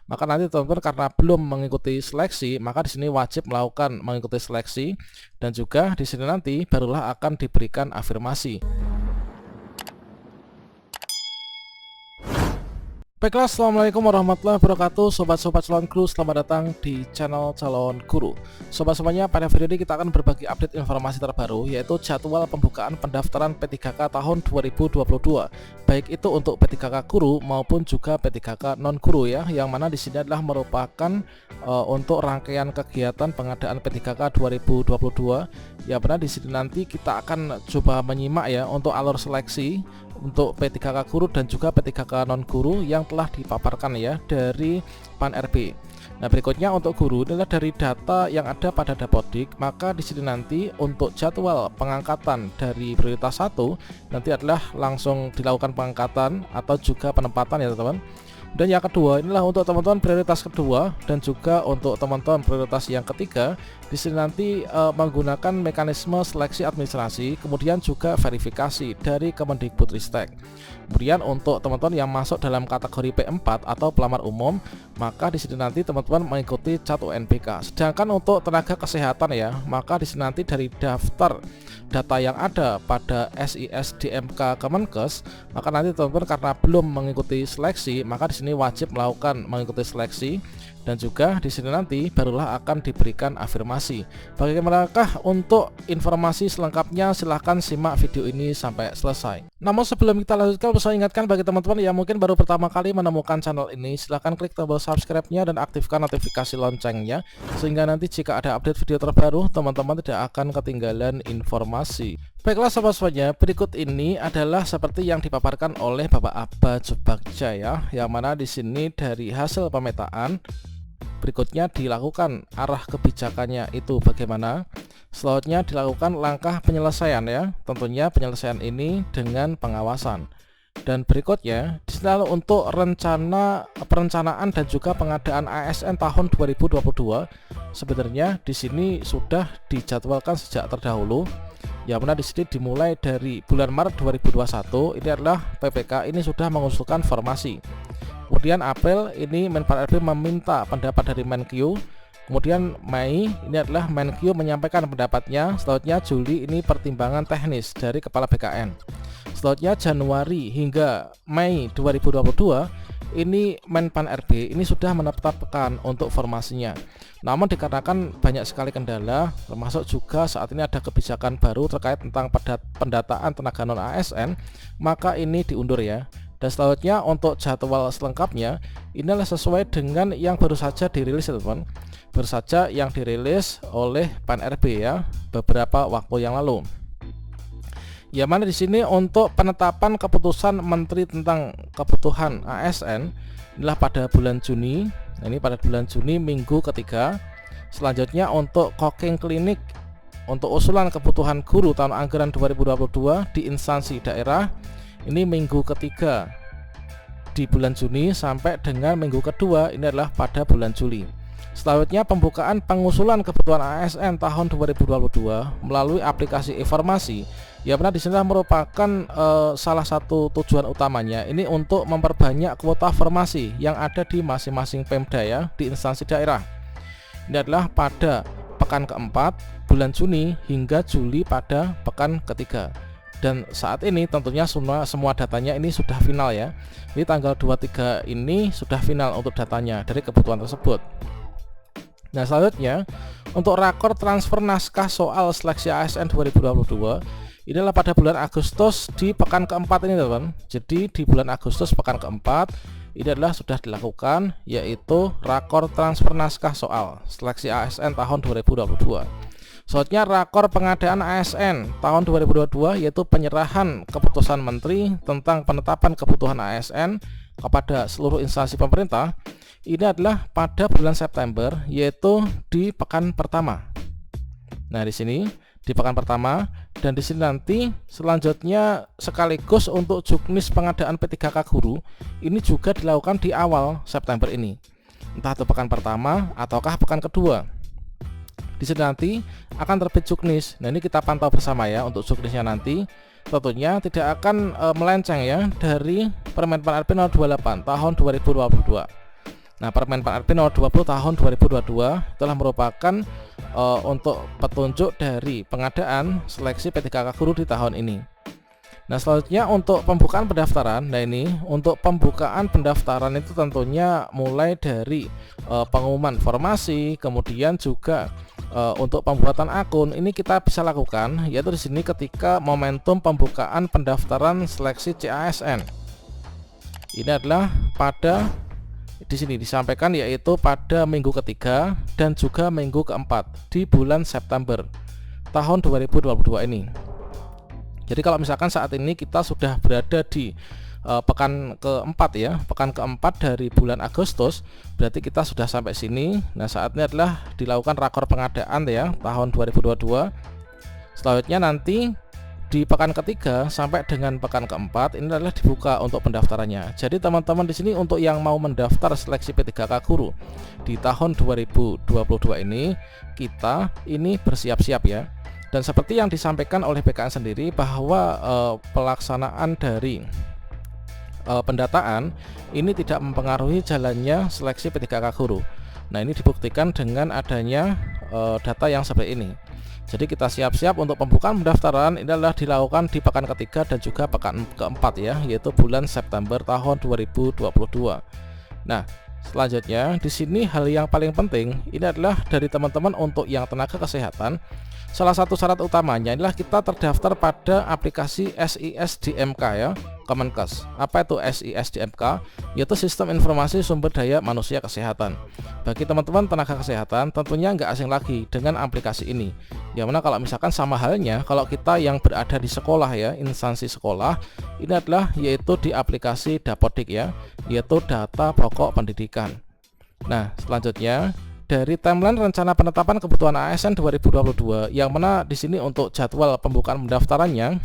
Maka nanti teman-teman karena belum mengikuti seleksi, maka di sini wajib mengikuti seleksi, dan juga di sini nanti barulah akan diberikan afirmasi. Baiklah, assalamualaikum warahmatullahi wabarakatuh, sobat-sobat calon guru, selamat datang di channel calon guru. Sobat-sobatnya, pada video ini kita akan berbagi update informasi terbaru, yaitu jadwal pembukaan pendaftaran P3K tahun 2022, baik itu untuk P3K guru maupun juga P3K non guru ya, yang mana di sini adalah merupakan untuk rangkaian kegiatan pengadaan P3K 2022. Ya benar, di sini nanti kita akan coba menyimak ya untuk alur seleksi untuk P3K guru dan juga P3K non guru yang telah dipaparkan ya dari PAN-RB. Nah, berikutnya untuk guru adalah dari data yang ada pada Dapodik, maka di sini nanti untuk jadwal pengangkatan dari prioritas 1 nanti adalah langsung dilakukan pengangkatan atau juga penempatan ya teman-teman. Dan yang kedua inilah untuk teman-teman prioritas kedua dan juga untuk teman-teman prioritas yang ketiga. Di sini nanti menggunakan mekanisme seleksi administrasi, kemudian juga verifikasi dari Kemendikbudristek. Kemudian untuk teman-teman yang masuk dalam kategori P4 atau pelamar umum, maka di sini nanti teman-teman mengikuti CAT UNBK. Sedangkan untuk tenaga kesehatan ya, maka di sini nanti dari daftar data yang ada pada SISDMK Kemenkes, maka nanti teman-teman karena belum mengikuti seleksi, maka di sini wajib mengikuti seleksi, dan juga di sini nanti barulah akan diberikan afirmasi. Bagaimanakah untuk informasi selengkapnya, silahkan simak video ini sampai selesai. Namun sebelum kita lanjutkan, saya ingatkan bagi teman-teman yang mungkin baru pertama kali menemukan channel ini, silahkan klik tombol subscribe-nya dan aktifkan notifikasi loncengnya, sehingga nanti jika ada update video terbaru, teman-teman tidak akan ketinggalan informasi. Baiklah sobat-sobatnya, berikut ini adalah seperti yang dipaparkan oleh Bapak Abba Subagja ya, yang mana di sini dari hasil pemetaan berikutnya dilakukan arah kebijakannya itu bagaimana. Selanjutnya dilakukan langkah penyelesaian ya, tentunya penyelesaian ini dengan pengawasan. Dan berikutnya disini untuk perencanaan dan juga pengadaan ASN tahun 2022. Sebenarnya di sini sudah dijadwalkan sejak terdahulu. Ya benar, di sini dimulai dari bulan Maret 2021 ini adalah PPK ini sudah mengusulkan formasi. Kemudian April ini Menpan-RB meminta pendapat dari Menkyu. Kemudian Mei ini adalah Menkyu menyampaikan pendapatnya. Selanjutnya Juli ini pertimbangan teknis dari Kepala BKN. Selanjutnya Januari hingga Mei 2022 ini Menpan-RB ini sudah menetapkan untuk formasinya. Namun dikarenakan banyak sekali kendala, termasuk juga saat ini ada kebijakan baru terkait tentang pendataan tenaga non ASN, maka ini diundur ya. Dan selanjutnya untuk jadwal selengkapnya inilah sesuai dengan yang baru saja dirilis ya teman-teman, baru saja yang dirilis oleh PAN-RB ya beberapa waktu yang lalu. Ya mana di sini untuk penetapan keputusan Menteri tentang kebutuhan ASN inilah pada bulan Juni. Nah, ini pada bulan Juni minggu ketiga. Selanjutnya untuk Cooking Clinic untuk usulan kebutuhan guru tahun anggaran 2022 di instansi daerah, ini minggu ketiga di bulan Juni sampai dengan minggu kedua ini adalah pada bulan Juli. Selanjutnya pembukaan pengusulan kebutuhan ASN tahun 2022 melalui aplikasi informasi. Ya benar, di sini merupakan salah satu tujuan utamanya ini untuk memperbanyak kuota formasi yang ada di masing-masing Pemda ya, di instansi daerah. Ini adalah pada pekan keempat bulan Juni hingga Juli pada pekan ketiga. Dan saat ini tentunya semua datanya ini sudah final ya. Ini tanggal 23 ini sudah final untuk datanya dari kebutuhan tersebut. Nah selanjutnya untuk rakor transfer naskah soal seleksi ASN 2022 inilah pada bulan Agustus di pekan keempat ini teman. Jadi di bulan Agustus pekan keempat ini adalah sudah dilakukan, yaitu rakor transfer naskah soal seleksi ASN tahun 2022. Selanjutnya rakor pengadaan ASN tahun 2022 yaitu penyerahan keputusan Menteri tentang penetapan kebutuhan ASN kepada seluruh instansi pemerintah. Ini adalah pada bulan September, yaitu di pekan pertama. Nah, di sini di pekan pertama, dan di sini nanti selanjutnya sekaligus untuk juknis pengadaan P3K guru ini juga dilakukan di awal September ini. Entah itu pekan pertama ataukah pekan kedua. Di sini nanti akan terbit juknis. Nah, ini kita pantau bersama ya untuk juknisnya nanti. Tentunya tidak akan melenceng ya dari Permen PAN-RB 028 tahun 2022. Nah, Permen Pan RB nomor 20 tahun 2022 telah merupakan untuk petunjuk dari pengadaan seleksi P3K guru di tahun ini. Nah, selanjutnya untuk pembukaan pendaftaran. Nah, ini untuk pembukaan pendaftaran itu tentunya mulai dari pengumuman formasi, kemudian juga untuk pembuatan akun ini kita bisa lakukan yaitu di sini ketika momentum pembukaan pendaftaran seleksi CASN. Ini adalah pada di sini disampaikan yaitu pada minggu ketiga dan juga minggu keempat di bulan September tahun 2022 ini. Jadi kalau misalkan saat ini kita sudah berada di pekan keempat ya, pekan keempat dari bulan Agustus, berarti kita sudah sampai sini. Nah, saatnya adalah dilakukan rakor pengadaan ya tahun 2022. Selanjutnya nanti di pekan ketiga sampai dengan pekan keempat ini adalah dibuka untuk pendaftarannya. Jadi teman-teman di sini untuk yang mau mendaftar seleksi P3K guru di tahun 2022 ini, kita ini bersiap-siap ya. Dan seperti yang disampaikan oleh BKN sendiri bahwa pelaksanaan dari pendataan ini tidak mempengaruhi jalannya seleksi P3K guru. Nah, ini dibuktikan dengan adanya data yang seperti ini. Jadi kita siap-siap untuk pembukaan pendaftaran ini adalah dilakukan di pekan ketiga dan juga pekan keempat ya, yaitu bulan September tahun 2022. Nah, selanjutnya di sini hal yang paling penting ini adalah dari teman-teman untuk yang tenaga kesehatan. Salah satu syarat utamanya adalah kita terdaftar pada aplikasi SISDMK ya, Kemenkes. Apa itu SISDMK? Yaitu Sistem Informasi Sumber Daya Manusia Kesehatan. Bagi teman-teman tenaga kesehatan tentunya nggak asing lagi dengan aplikasi ini. Yang mana kalau misalkan sama halnya kalau kita yang berada di sekolah ya, instansi sekolah, ini adalah yaitu di aplikasi Dapodik ya, yaitu data pokok pendidikan. Nah, selanjutnya dari timeline rencana penetapan kebutuhan ASN 2022 yang mana di sini untuk jadwal pembukaan pendaftarannya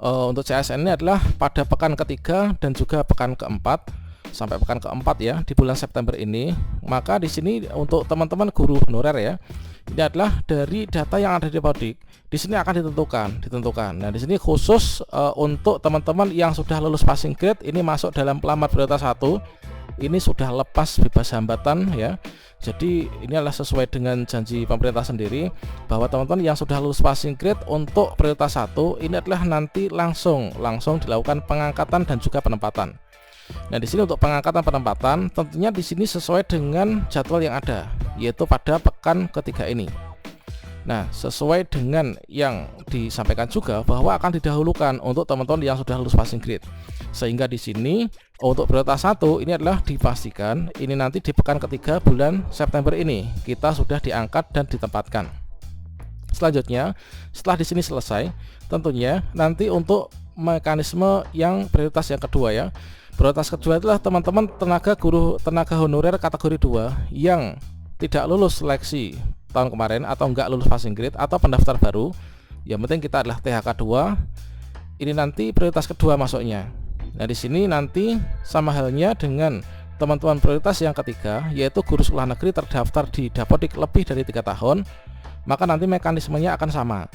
untuk CASN ini adalah pada pekan ketiga dan juga pekan keempat sampai pekan keempat ya di bulan September ini. Maka di sini untuk teman-teman guru honorer ya, ini adalah dari data yang ada di Dapodik. Di sini akan ditentukan. Nah, di sini khusus untuk teman-teman yang sudah lulus passing grade ini masuk dalam pelamar prioritas 1. Ini sudah lepas bebas hambatan ya. Jadi ini adalah sesuai dengan janji pemerintah sendiri bahwa teman-teman yang sudah lulus passing grade untuk prioritas 1 ini adalah nanti langsung dilakukan pengangkatan dan juga penempatan. Nah, di sini untuk pengangkatan penempatan tentunya di sini sesuai dengan jadwal yang ada yaitu pada pekan ketiga ini. Nah, sesuai dengan yang disampaikan juga bahwa akan didahulukan untuk teman-teman yang sudah lulus passing grade. Sehingga di sini untuk prioritas 1 ini adalah dipastikan ini nanti di pekan ketiga bulan September ini kita sudah diangkat dan ditempatkan. Selanjutnya, setelah di sini selesai, tentunya nanti untuk mekanisme yang prioritas yang kedua ya. Prioritas kedua adalah teman-teman tenaga honorer kategori 2 yang tidak lulus seleksi tahun kemarin atau enggak lulus passing grade atau pendaftar baru. Yang penting kita adalah THK 2. Ini nanti prioritas kedua masuknya. Nah, di sini nanti sama halnya dengan teman-teman prioritas yang ketiga yaitu guru sekolah negeri terdaftar di Dapodik lebih dari 3 tahun, maka nanti mekanismenya akan sama,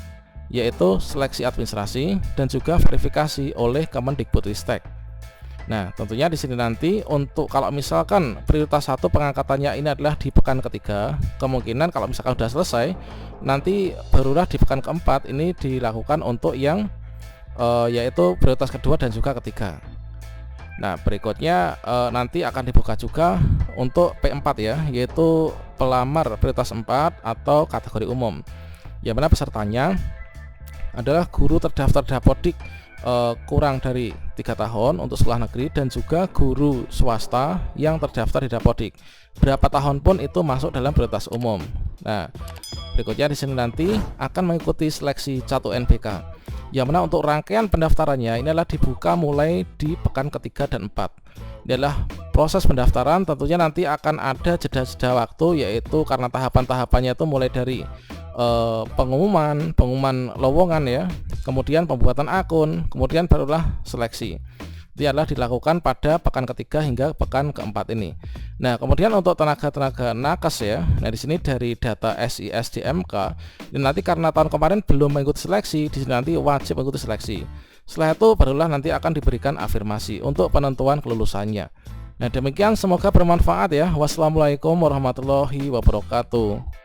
yaitu seleksi administrasi dan juga verifikasi oleh Kemendikbudristek. Nah, tentunya di sini nanti untuk kalau misalkan prioritas 1 pengangkatannya ini adalah di pekan ketiga, kemungkinan kalau misalkan sudah selesai, nanti barulah di pekan keempat ini dilakukan untuk yang yaitu prioritas kedua dan juga ketiga. Nah, berikutnya nanti akan dibuka juga untuk P4 ya, yaitu pelamar prioritas 4 atau kategori umum, yang mana pesertanya adalah guru terdaftar Dapodik kurang dari 3 tahun untuk sekolah negeri dan juga guru swasta yang terdaftar di Dapodik berapa tahun pun itu masuk dalam prioritas umum. Nah, berikutnya di sini nanti akan mengikuti seleksi Catu NBK, yang mana untuk rangkaian pendaftarannya ini adalah dibuka mulai di pekan ketiga dan 4. Ini adalah proses pendaftaran, tentunya nanti akan ada jeda-jeda waktu, yaitu karena tahapan-tahapannya itu mulai dari pengumuman lowongan ya, kemudian pembuatan akun, kemudian barulah seleksi. Itu adalah dilakukan pada pekan ketiga hingga pekan keempat ini. Nah, kemudian untuk tenaga-tenaga nakes ya. Nah, di sini dari data SISDMK, ini nanti karena tahun kemarin belum mengikuti seleksi, di sini nanti wajib mengikuti seleksi. Setelah itu barulah nanti akan diberikan afirmasi untuk penentuan kelulusannya. Nah, demikian, semoga bermanfaat ya. Wassalamualaikum warahmatullahi wabarakatuh.